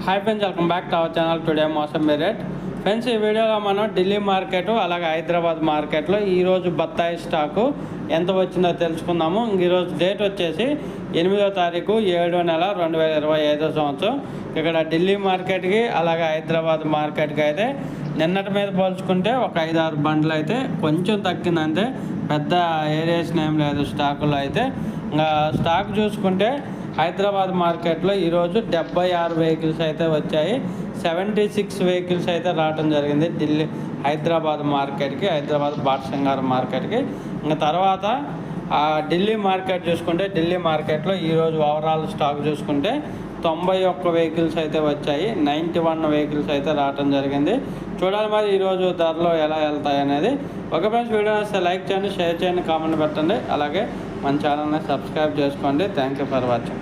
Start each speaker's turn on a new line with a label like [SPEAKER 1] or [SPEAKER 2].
[SPEAKER 1] Hi friends, welcome back to our channel. Today మోసం rate friends, ఈ వీడియోలో మనం ఢిల్లీ మార్కెట్ అలాగే హైదరాబాద్ మార్కెట్లో ఈరోజు బత్తాయి స్టాకు ఎంత వచ్చిందో తెలుసుకుందాము. ఈరోజు డేట్ వచ్చేసి 8వ తారీఖు 7వ నెల 2025 సంవత్సరం. ఇక్కడ ఢిల్లీ మార్కెట్కి అలాగే హైదరాబాద్ మార్కెట్కి అయితే నిన్నటి మీద పోల్చుకుంటే ఒక 5-6 బండ్లు అయితే కొంచెం తగ్గిందంటే పెద్ద ఏరియేషన్ ఏం లేదు స్టాకులో అయితే. ఇంకా స్టాక్ చూసుకుంటే హైదరాబాద్ మార్కెట్లో ఈరోజు 76 వెహికల్స్ అయితే వచ్చాయి. 76 వెహికల్స్ అయితే రావడం జరిగింది హైదరాబాద్ మార్కెట్కి, హైదరాబాద్ బాటసింగారం మార్కెట్కి. ఇంకా తర్వాత ఢిల్లీ మార్కెట్ చూసుకుంటే ఢిల్లీ మార్కెట్లో ఈరోజు ఓవరాల్ స్టాక్ చూసుకుంటే 91 వెహికల్స్ అయితే వచ్చాయి. 91 వెహికల్స్ అయితే రావడం జరిగింది. చూడాలి మరి ఈరోజు ధరలు ఎలా వెళ్తాయి అనేది. ఒక ఫ్రెండ్స్, వీడియో వస్తే లైక్ చేయండి, షేర్ చేయండి, కామెంట్ పెట్టండి. అలాగే మన ఛానల్ని సబ్స్క్రైబ్ చేసుకోండి. Thank you for watching.